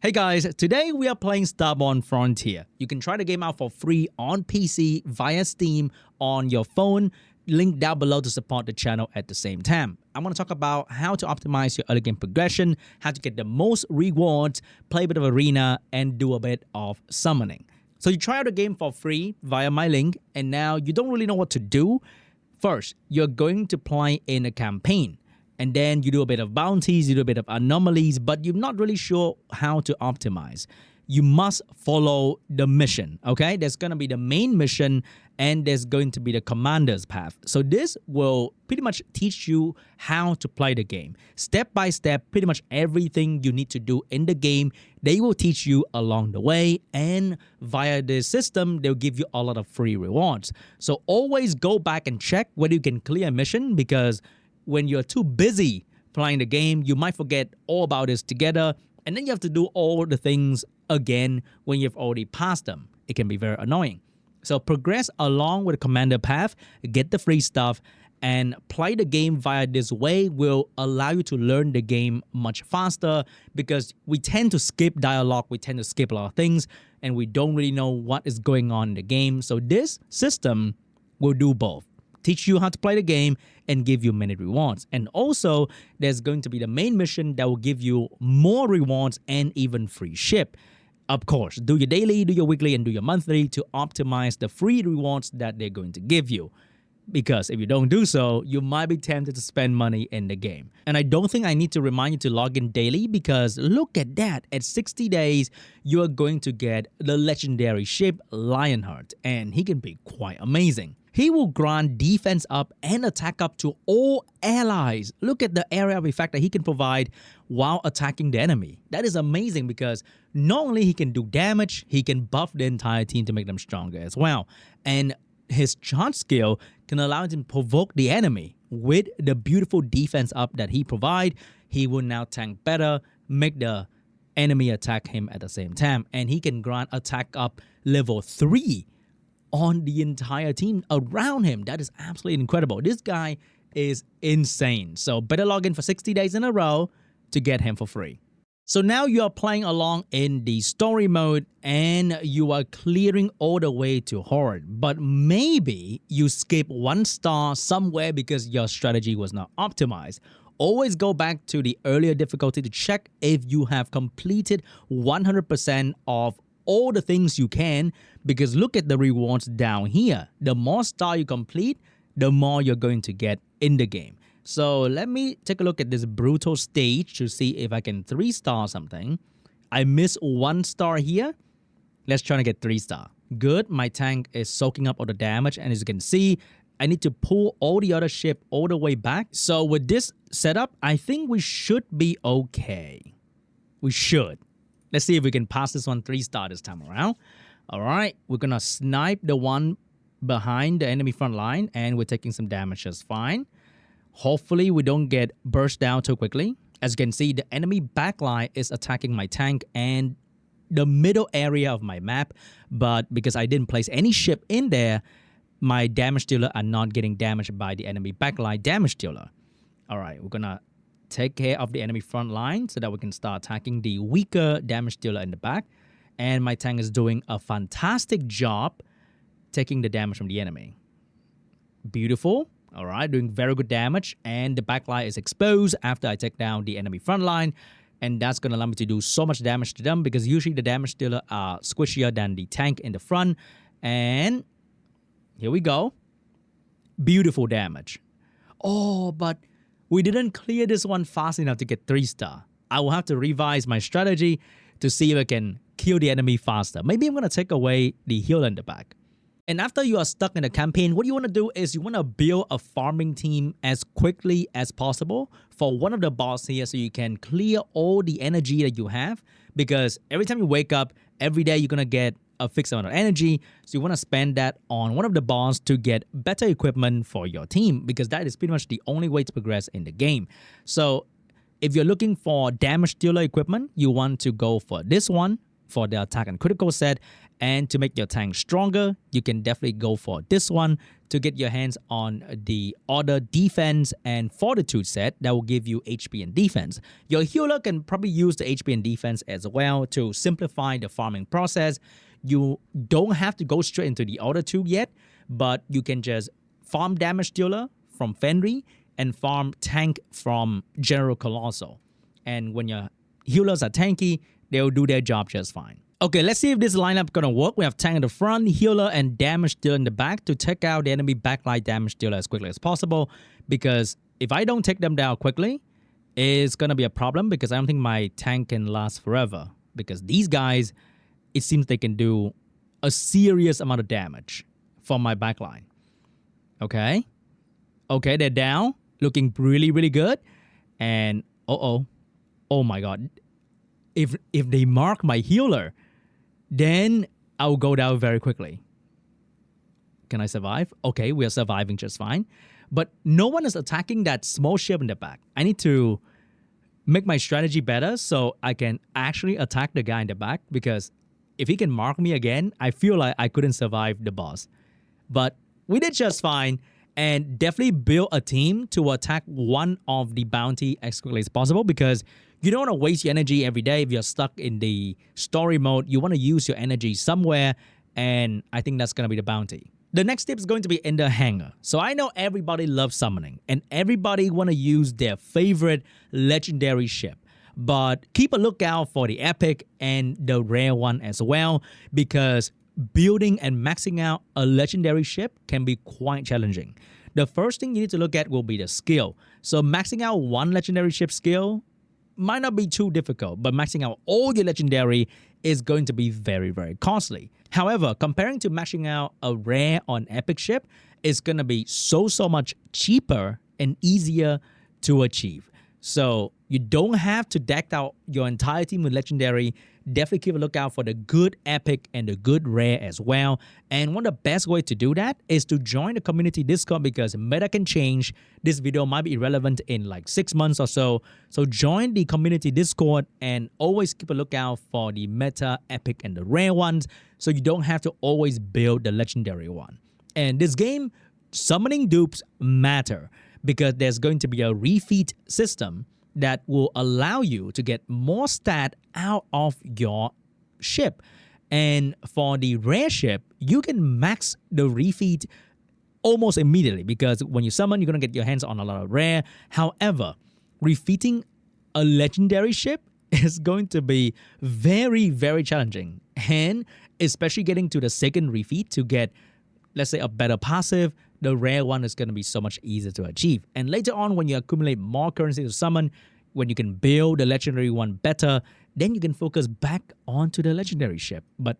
Hey guys, today we are playing Starborne Frontier. You can try the game out for free on PC via Steam on your phone. Link down below to support the channel at the same time. I'm going to talk about how to optimize your early game progression, how to get the most rewards, play a bit of arena, and do a bit of summoning. So you try out the game for free via my link, and now you don't really know what to do. First, you're going to play in a campaign. And then you do a bit of bounties, you do a bit of anomalies, but you're not really sure how to optimize. You must follow the mission, okay? There's going to be the main mission and there's going to be the commander's path. So this will pretty much teach you how to play the game. Step by step, pretty much everything you need to do in the game, they will teach you along the way. And via this system, they'll give you a lot of free rewards. So always go back and check whether you can clear a mission, because when you're too busy playing the game, you might forget all about this together, and then you have to do all the things again when you've already passed them. It can be very annoying. So progress along with the commander path, get the free stuff, and play the game via this way will allow you to learn the game much faster, because we tend to skip dialogue, we tend to skip a lot of things, and we don't really know what is going on in the game. So this system will do both. Teach you how to play the game and give you many rewards. And also, there's going to be the main mission that will give you more rewards and even free ship. Of course, do your daily, do your weekly, and do your monthly to optimize the free rewards that they're going to give you. Because if you don't do so, you might be tempted to spend money in the game. And I don't think I need to remind you to log in daily, because look at that. At 60 days, you are going to get the legendary ship Lionheart, and he can be quite amazing. He will grant defense up and attack up to all allies. Look at the area of effect that he can provide while attacking the enemy. That is amazing, because not only he can do damage, he can buff the entire team to make them stronger as well. And his charge skill can allow him to provoke the enemy. With the beautiful defense up that he provides, he will now tank better, make the enemy attack him at the same time. And he can grant attack up level 3 on the entire team around him. That is absolutely incredible. This guy is insane. So better log in for 60 days in a row to get him for free. So now you are playing along in the story mode and you are clearing all the way to Horde. But maybe you skip 1 star somewhere because your strategy was not optimized. Always go back to the earlier difficulty to check if you have completed 100% of all the things you can, because look at the rewards down here. The more star you complete, the more you're going to get in the game. So let me take a look at this brutal stage to see if I can 3-star something. I missed 1 star here. Let's try to get 3-star. Good, my tank is soaking up all the damage, and as you can see, I need to pull all the other ship all the way back. So with this setup, I think we should be okay. We should. Let's see if we can pass this one 3-star this time around. All right, we're gonna snipe the one behind the enemy front line, and we're taking some damage just fine. Hopefully we don't get burst down too quickly. As you can see, the enemy backline is attacking my tank and the middle area of my map, but because I didn't place any ship in there, my damage dealer are not getting damaged by the enemy backline damage dealer. All right, we're gonna take care of the enemy front line so that we can start attacking the weaker damage dealer in the back. And my tank is doing a fantastic job taking the damage from the enemy. Beautiful. All right, doing very good damage. And the backline is exposed after I take down the enemy front line. And that's going to allow me to do so much damage to them, because usually the damage dealer are squishier than the tank in the front. And here we go. Beautiful damage. Oh, but we didn't clear this one fast enough to get 3-star. I will have to revise my strategy to see if I can kill the enemy faster. Maybe I'm going to take away the heal in the back. And after you are stuck in a campaign, what you want to do is you want to build a farming team as quickly as possible for one of the boss here, so you can clear all the energy that you have. Because every time you wake up, every day you're going to get a fixed amount of energy. So you want to spend that on one of the boss to get better equipment for your team, because that is pretty much the only way to progress in the game. So if you're looking for damage dealer equipment, you want to go for this one. for the attack and critical set. And to make your tank stronger, you can definitely go for this one to get your hands on the Order Defense and Fortitude set that will give you HP and defense. Your healer can probably use the HP and defense as well to simplify the farming process. You don't have to go straight into the Order 2 yet, but you can just farm damage dealer from Fenrir and farm tank from General Colossal. And when your healers are tanky, they'll do their job just fine. Okay, let's see if this lineup gonna work. We have tank in the front, healer, and damage dealer in the back to take out the enemy backline damage dealer as quickly as possible. Because if I don't take them down quickly, it's gonna be a problem because I don't think my tank can last forever. Because these guys, it seems they can do a serious amount of damage from my backline. Okay, they're down, looking really, really good. And oh my god, if they mark my healer, then I'll go down very quickly. Can I survive? Okay, we are surviving just fine. But no one is attacking that small ship in the back. I need to make my strategy better so I can actually attack the guy in the back, because if he can mark me again, I feel like I couldn't survive the boss. But we did just fine, and definitely build a team to attack one of the bounty as quickly as possible, because you don't want to waste your energy every day. If you're stuck in the story mode, you want to use your energy somewhere, and I think that's going to be the bounty. The next tip is going to be in the hangar. So I know everybody loves summoning, and everybody want to use their favorite legendary ship. But keep a lookout for the epic and the rare one as well, because building and maxing out a legendary ship can be quite challenging. The first thing you need to look at will be the skill. So maxing out one legendary ship skill might not be too difficult, but maxing out all your legendary is going to be very, very costly. However, comparing to maxing out a rare or an epic ship is going to be so much cheaper and easier to achieve. So you don't have to deck out your entire team with legendary. Definitely keep a lookout for the good epic and the good rare as well. And one of the best ways to do that is to join the community Discord, because meta can change. This video might be irrelevant in like 6 months or so. So join the community Discord and always keep a lookout for the meta, epic, and the rare ones, so you don't have to always build the legendary one. And this game, summoning dupes matter, because there's going to be a refeed system that will allow you to get more stat out of your ship. And for the rare ship, you can max the refeed almost immediately, because when you summon, you're going to get your hands on a lot of rare. However, refeeding a legendary ship is going to be very, very challenging. And especially getting to the second refeed to get, let's say, a better passive, the rare one is going to be so much easier to achieve. And later on, when you accumulate more currency to summon, when you can build the legendary one better, then you can focus back onto the legendary ship. But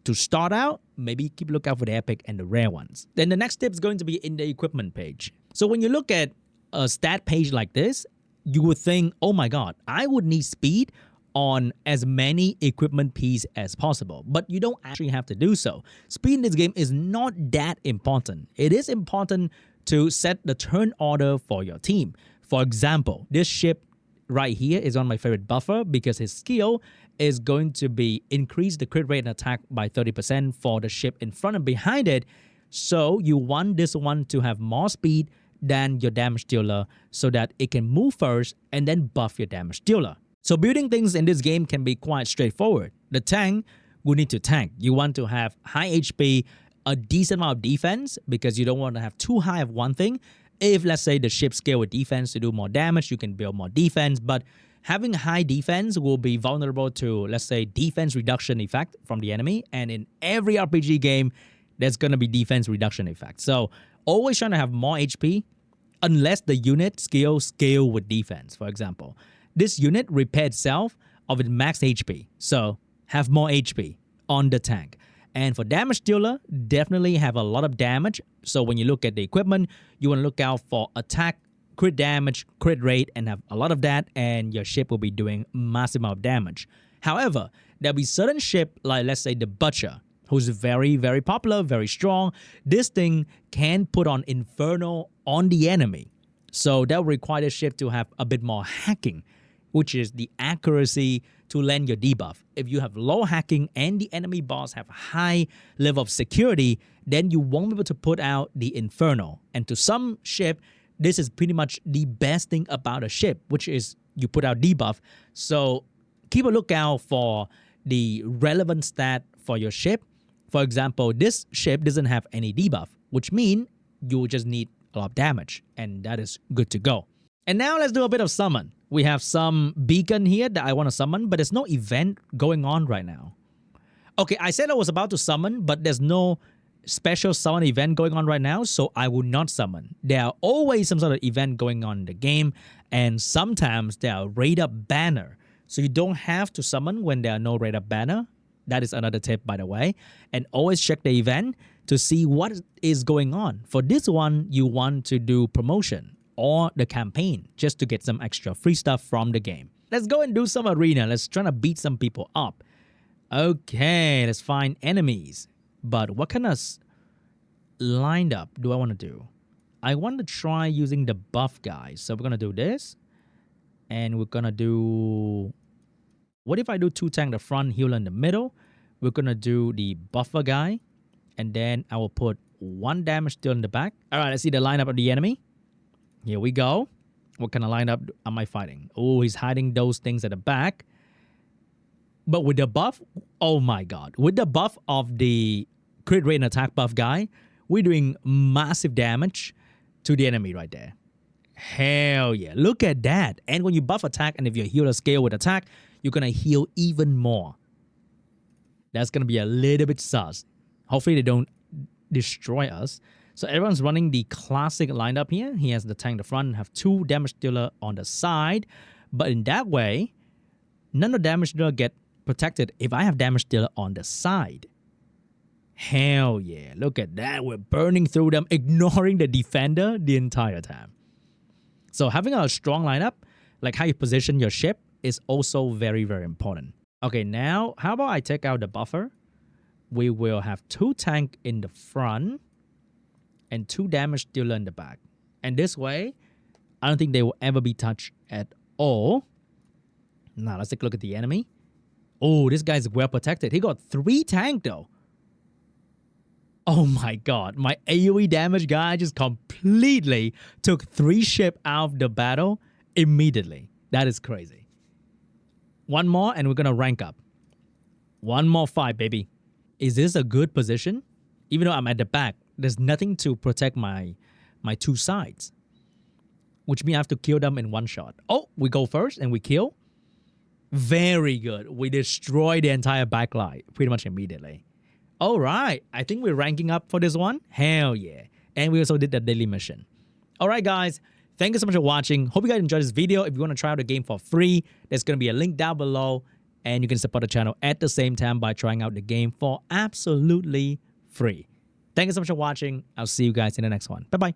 to start out, maybe keep a lookout for the epic and the rare ones. Then the next tip is going to be in the equipment page. So when you look at a stat page like this, you would think, oh my god, I would need speed on as many equipment pieces as possible. But you don't actually have to do so. Speed in this game is not that important. It is important to set the turn order for your team. For example, this ship right here is on my favorite buffer, because his skill is going to be increase the crit rate and attack by 30% for the ship in front and behind it. So you want this one to have more speed than your damage dealer, so that it can move first and then buff your damage dealer. So building things in this game can be quite straightforward. The tank will need to tank. You want to have high HP, a decent amount of defense, because you don't want to have too high of one thing. If, let's say, the ship scale with defense to do more damage, you can build more defense. But having high defense will be vulnerable to, let's say, defense reduction effect from the enemy. And in every RPG game, there's going to be defense reduction effect. So always trying to have more HP, unless the unit scale with defense, for example. This unit repair itself of its max HP, so have more HP on the tank. And for damage dealer, definitely have a lot of damage. So when you look at the equipment, you want to look out for attack, crit damage, crit rate, and have a lot of that, and your ship will be doing massive amount of damage. However, there'll be certain ship, like let's say the Butcher, who's very, very popular, very strong. This thing can put on Inferno on the enemy. So that will require the ship to have a bit more hacking. which is the accuracy to land your debuff. If you have low hacking and the enemy boss have high level of security, then you won't be able to put out the Inferno. And to some ship, this is pretty much the best thing about a ship, which is you put out debuff. So keep a lookout for the relevant stat for your ship. For example, this ship doesn't have any debuff, which means you just need a lot of damage, and that is good to go. And now let's do a bit of summon. We have some beacon here that I want to summon, but there's no event going on right now. Okay, I said I was about to summon, but there's no special summon event going on right now, so I will not summon. There are always some sort of event going on in the game, and sometimes there are raid up banner. So you don't have to summon when there are no raid up banner. That is another tip, by the way. And always check the event to see what is going on. For this one, you want to do promotion or the campaign just to get some extra free stuff from the game. Let's go and do some arena. Let's try to beat some people up. Okay, let's find enemies. But what kind of lined up do I want to do? I want to try using the buff guys. So we're going to do this. And we're going to do... What if I do 2 tank the front, healer in the middle? We're going to do the buffer guy. And then I will put 1 damage deal in the back. All right, let's see the lineup of the enemy. Here we go. What kind of lineup am I fighting? Oh, he's hiding those things at the back. But with the buff, oh my god. With the buff of the crit rate and attack buff guy, we're doing massive damage to the enemy right there. Hell yeah. Look at that. And when you buff attack and if your healer scale with attack, you're going to heal even more. That's going to be a little bit sus. Hopefully they don't destroy us. So everyone's running the classic lineup here. He has the tank in the front, have 2 damage dealer on the side. But in that way, none of the damage dealer get protected if I have damage dealer on the side. Hell yeah. Look at that. We're burning through them, ignoring the defender the entire time. So having a strong lineup, like how you position your ship, is also very, very important. Okay, now how about I take out the buffer? We will have 2 tank in the front and 2 damage dealer in the back. And this way, I don't think they will ever be touched at all. Now, let's take a look at the enemy. Oh, this guy's well protected. He got 3 tank though. Oh my god. My AoE damage guy just completely took 3 ship out of the battle immediately. That is crazy. 1 more and we're going to rank up. 1 more fight, baby. Is this a good position? Even though I'm at the back, there's nothing to protect my 2 sides. Which means I have to kill them in 1 shot. Oh, we go first and we kill. Very good. We destroy the entire backline pretty much immediately. All right. I think we're ranking up for this one. Hell yeah. And we also did the daily mission. All right, guys. Thank you so much for watching. Hope you guys enjoyed this video. If you want to try out the game for free, there's going to be a link down below. And you can support the channel at the same time by trying out the game for absolutely free. Thank you so much for watching. I'll see you guys in the next one. Bye-bye.